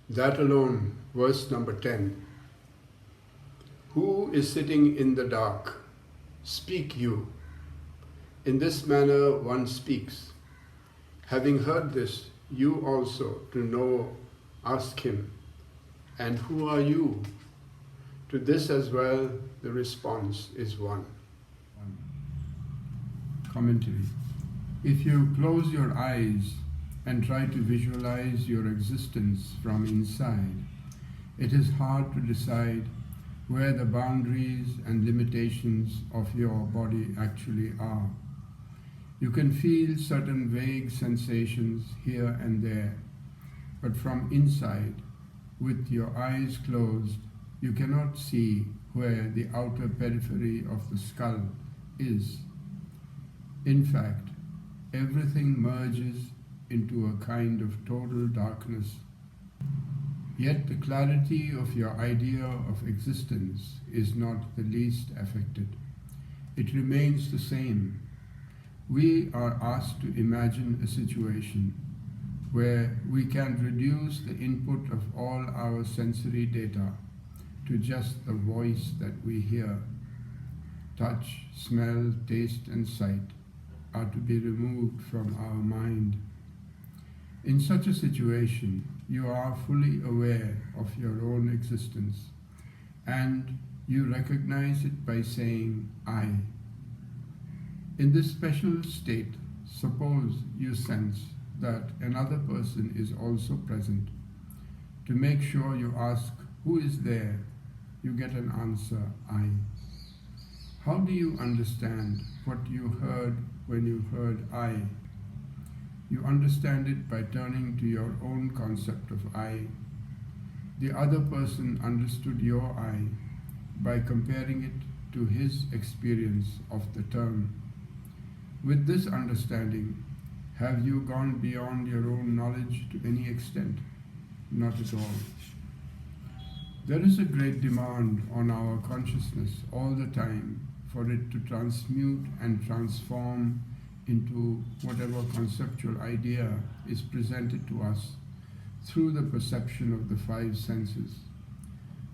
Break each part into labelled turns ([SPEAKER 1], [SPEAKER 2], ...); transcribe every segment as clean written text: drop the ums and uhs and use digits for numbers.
[SPEAKER 1] That alone, verse number 10. Who is sitting in the dark? Speak you. In this manner one speaks. Having heard this, you also to know ask him, and who are you? To this as well the response is one. Commentary. If you close your eyes and try to visualize your existence from inside, it is hard to decide where the boundaries and limitations of your body actually are. You can feel certain vague sensations here and there, but from inside, with your eyes closed, you cannot see where the outer periphery of the skull is. In fact, everything merges into a kind of total darkness. Yet the clarity of your idea of existence is not the least affected. It remains the same. We are asked to imagine a situation where we can reduce the input of all our sensory data to just the voice that we hear. Touch, smell, taste, and sight are to be removed from our mind. In such a situation, you are fully aware of your own existence, and you recognize it by saying, I. In this special state, suppose you sense that another person is also present. To make sure you ask, who is there? You get an answer, I. How do you understand what you heard when you heard I? You understand it by turning to your own concept of I. The other person understood your I by comparing it to his experience of the term. With this understanding, have you gone beyond your own knowledge to any extent? Not at all. There is a great demand on our consciousness all the time for it to transmute and transform into whatever conceptual idea is presented to us through the perception of the five senses.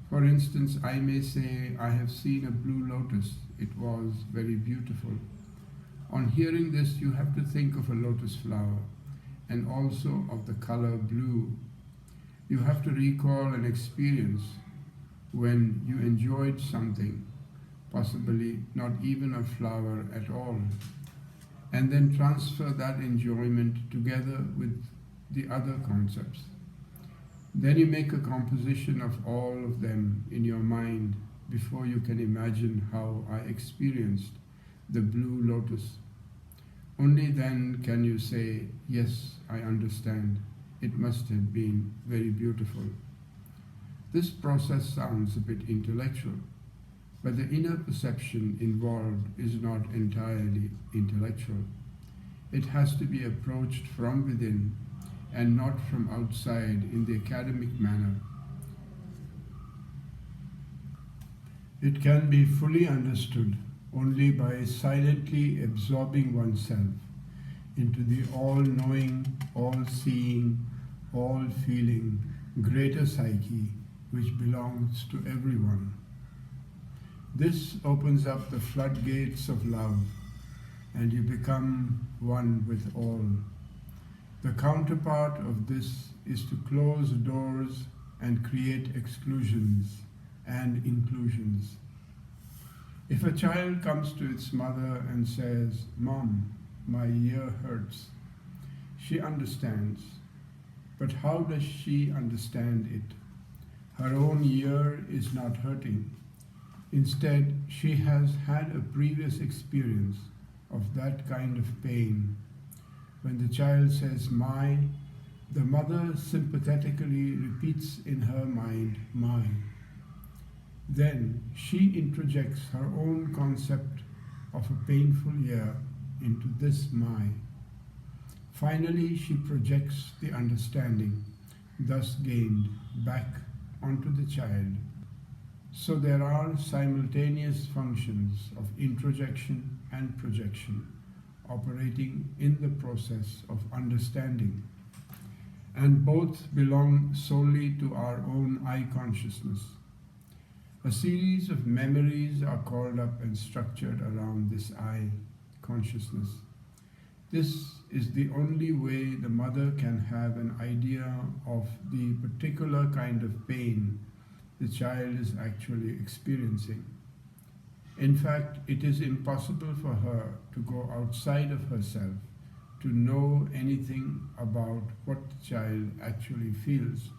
[SPEAKER 1] For instance, I may say, I have seen a blue lotus. It was very beautiful. On hearing this, you have to think of a lotus flower and also of the color blue. You have to recall an experience when you enjoyed something, possibly not even a flower at all, and then transfer that enjoyment together with the other concepts. Then you make a composition of all of them in your mind before you can imagine how I experienced the blue lotus. Only then can you say, yes, I understand. It must have been very beautiful. This process sounds a bit intellectual, but the inner perception involved is not entirely intellectual. It has to be approached from within and not from outside in the academic manner. It can be fully understood only by silently absorbing oneself into the all-knowing, all-seeing, all-feeling greater psyche which belongs to everyone. This opens up the floodgates of love, and you become one with all. The counterpart of this is to close doors and create exclusions and inclusions. If a child comes to its mother and says, Mom, my ear hurts, she understands. But how does she understand it? Her own ear is not hurting. Instead, she has had a previous experience of that kind of pain. When the child says, my, the mother sympathetically repeats in her mind, my. Then she introjects her own concept of a painful ear into this my. Finally, she projects the understanding thus gained back onto the child. So there are simultaneous functions of introjection and projection operating in the process of understanding. and both belong solely to our own I consciousness. A series of memories are called up and structured around this I consciousness. This is the only way the mother can have an idea of the particular kind of pain the child is actually experiencing. In fact, it is impossible for her to go outside of herself to know anything about what the child actually feels.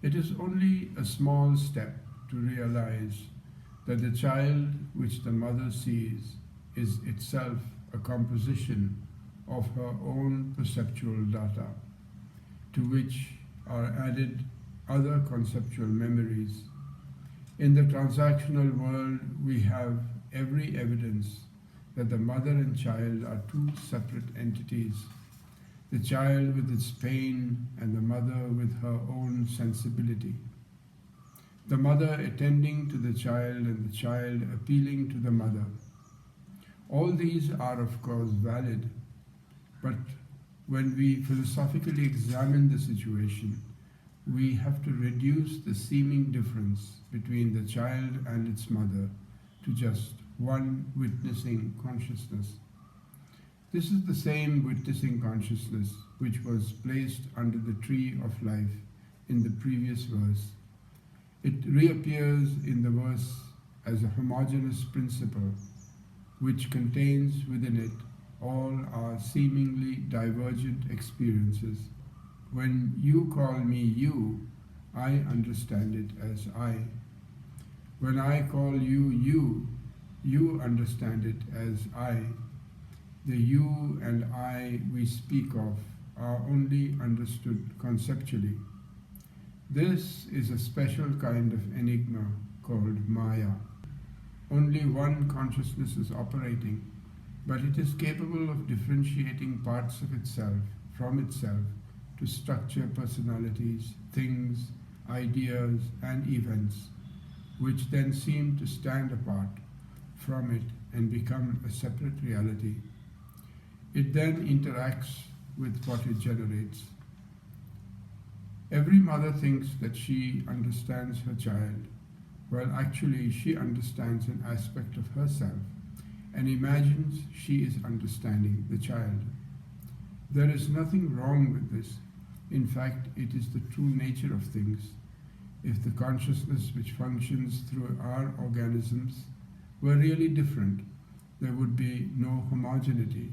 [SPEAKER 1] It is only a small step to realize that the child which the mother sees is itself a composition of her own perceptual data, to which are added other conceptual memories. In the transactional world, we have every evidence that the mother and child are two separate entities, the child with its pain and the mother with her own sensibility. The mother attending to the child and the child appealing to the mother. All these are of course valid, but when we philosophically examine the situation, we have to reduce the seeming difference between the child and its mother to just one witnessing consciousness. This is the same witnessing consciousness which was placed under the tree of life in the previous verse. It reappears in the verse as a homogeneous principle which contains within it all our seemingly divergent experiences. When you call me you, I understand it as I. When I call you you, you understand it as I. The you and I we speak of are only understood conceptually. This is a special kind of enigma called Maya. Only one consciousness is operating, but it is capable of differentiating parts of itself from itself to structure personalities, things, ideas, and events, which then seem to stand apart from it and become a separate reality. It then interacts with what it generates. Every mother thinks that she understands her child, while actually she understands an aspect of herself and imagines she is understanding the child. There is nothing wrong with this. In fact, it is the true nature of things. If the consciousness which functions through our organisms were really different, there would be no homogeneity.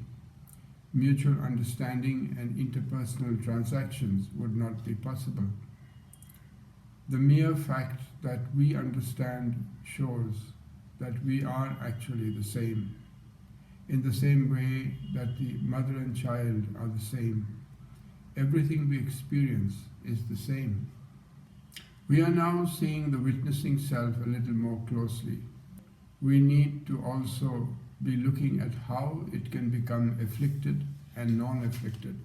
[SPEAKER 1] Mutual understanding and interpersonal transactions would not be possible. The mere fact that we understand shows that we are actually the same, in the same way that the mother and child are the same. Everything we experience is the same. We are now seeing the witnessing self a little more closely. We need to also be looking at how it can become afflicted and non-afflicted.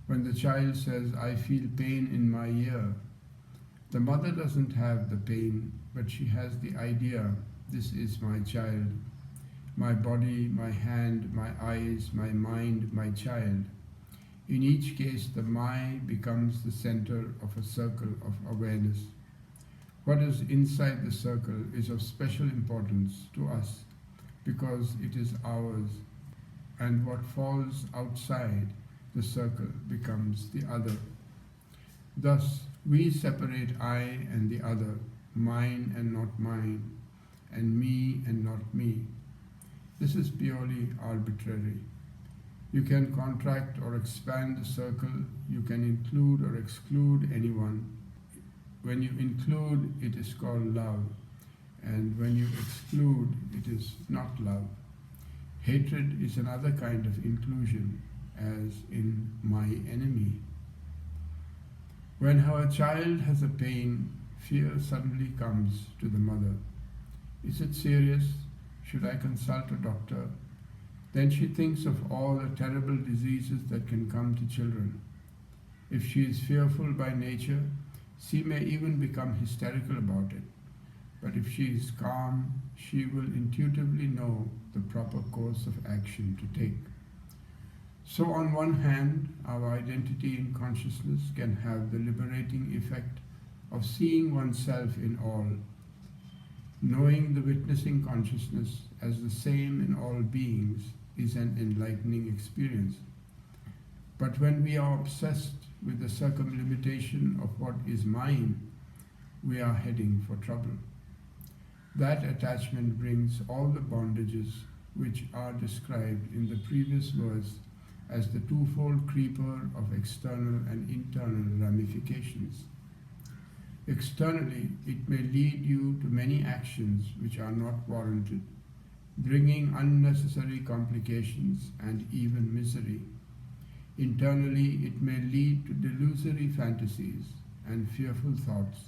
[SPEAKER 1] When the child says, I feel pain in my ear, the mother doesn't have the pain, but she has the idea, this is my child, my body, my hand, my eyes, my mind, my child. In each case, the my becomes the center of a circle of awareness. What is inside the circle is of special importance to us because it is ours, and what falls outside the circle becomes the other. Thus, we separate I and the other, mine and not mine, and me and not me. This is purely arbitrary. You can contract or expand the circle, you can include or exclude anyone. When you include, it is called love, and when you exclude, it is not love. Hatred is another kind of inclusion, as in my enemy. When her child has a pain, fear suddenly comes to the mother. Is it serious? Should I consult a doctor? Then she thinks of all the terrible diseases that can come to children. If she is fearful by nature, she may even become hysterical about it. But if she is calm, she will intuitively know the proper course of action to take. So, on one hand, our identity in consciousness can have the liberating effect of seeing oneself in all, knowing the witnessing consciousness as the same in all beings is an enlightening experience. But when we are obsessed with the circumlimitation of what is mine, we are heading for trouble. That attachment brings all the bondages which are described in the previous verse as the twofold creeper of external and internal ramifications. Externally, it may lead you to many actions which are not warranted, bringing unnecessary complications and even misery. Internally, it may lead to delusory fantasies and fearful thoughts,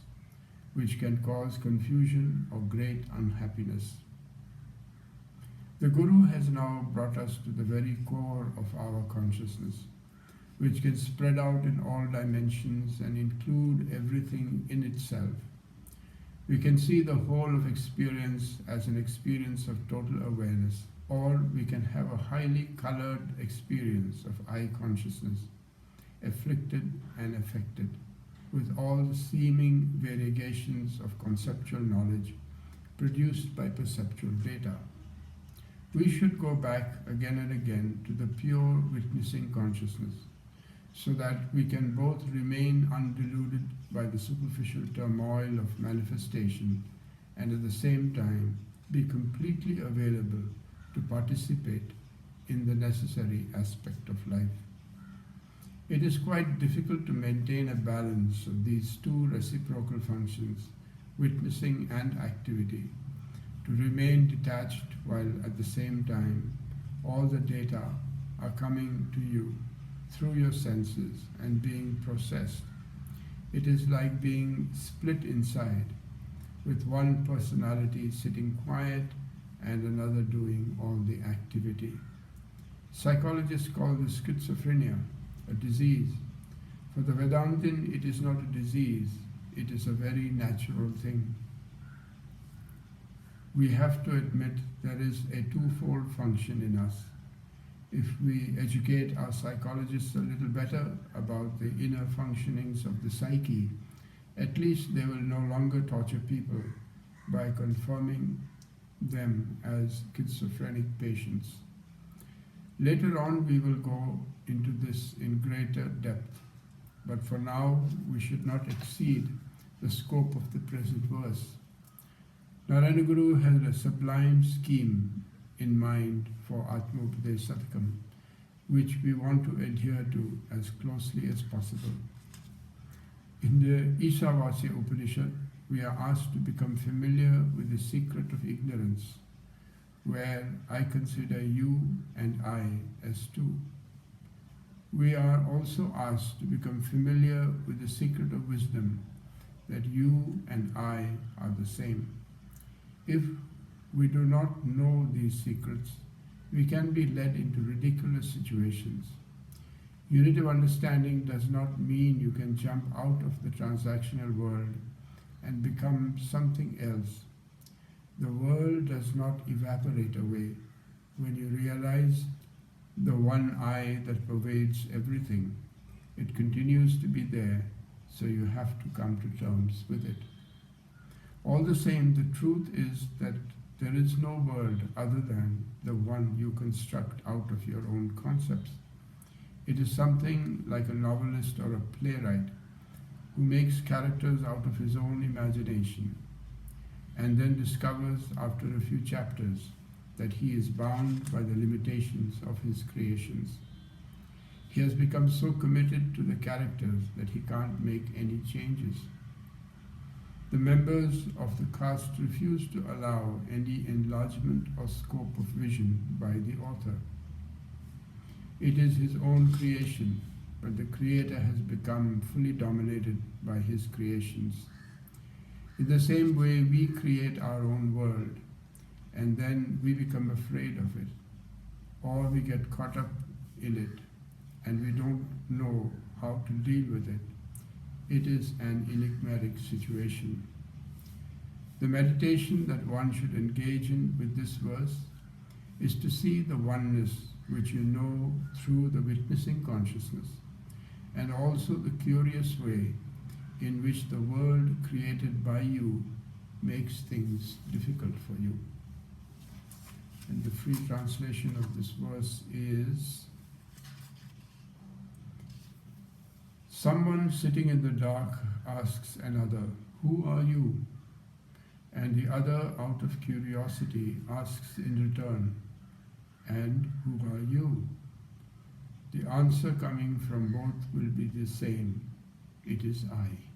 [SPEAKER 1] which can cause confusion or great unhappiness. The Guru has now brought us to the very core of our consciousness, which can spread out in all dimensions and include everything in itself. We can see the whole of experience as an experience of total awareness, or we can have a highly colored experience of I consciousness, afflicted and affected, with all the seeming variegations of conceptual knowledge produced by perceptual data. We should go back again and again to the pure witnessing consciousness, so that we can both remain undeluded by the superficial turmoil of manifestation and at the same time be completely available to participate in the necessary aspect of life. It is quite difficult to maintain a balance of these two reciprocal functions, witnessing and activity, to remain detached while at the same time all the data are coming to you through your senses and being processed. It is like being split inside, with one personality sitting quiet and another doing all the activity. Psychologists call this schizophrenia, a disease. For the Vedantin, it is not a disease, it is a very natural thing. We have to admit there is a twofold function in us. If we educate our psychologists a little better about the inner functionings of the psyche, at least they will no longer torture people by confirming them as schizophrenic patients. Later on we will go into this in greater depth, but for now we should not exceed the scope of the present verse. Narayana Guru had a sublime scheme in mind for Atmopadesa Satkam, which we want to adhere to as closely as possible. In the Ishavasya Upanishad, we are asked to become familiar with the secret of ignorance, where I consider you and I as two. We are also asked to become familiar with the secret of wisdom, that you and I are the same. If we do not know these secrets, we can be led into ridiculous situations. Unity of understanding does not mean you can jump out of the transactional world and become something else. The world does not evaporate away when you realize the one I that pervades everything. It continues to be there, so you have to come to terms with it. All the same, the truth is that there is no world other than the one you construct out of your own concepts. It is something like a novelist or a playwright who makes characters out of his own imagination and then discovers after a few chapters that he is bound by the limitations of his creations. He has become so committed to the characters that he can't make any changes. The members of the caste refuse to allow any enlargement or scope of vision by the author. It is his own creation, but the creator has become fully dominated by his creations. In the same way, we create our own world, and then we become afraid of it, or we get caught up in it, and we don't know how to deal with it. It is an enigmatic situation. The meditation that one should engage in with this verse is to see the oneness which you know through the witnessing consciousness, and also the curious way in which the world created by you makes things difficult for you. And the free translation of this verse is: someone sitting in the dark asks another, "Who are you?" And the other, out of curiosity, asks in return, "And who are you?" The answer coming from both will be the same: it is I.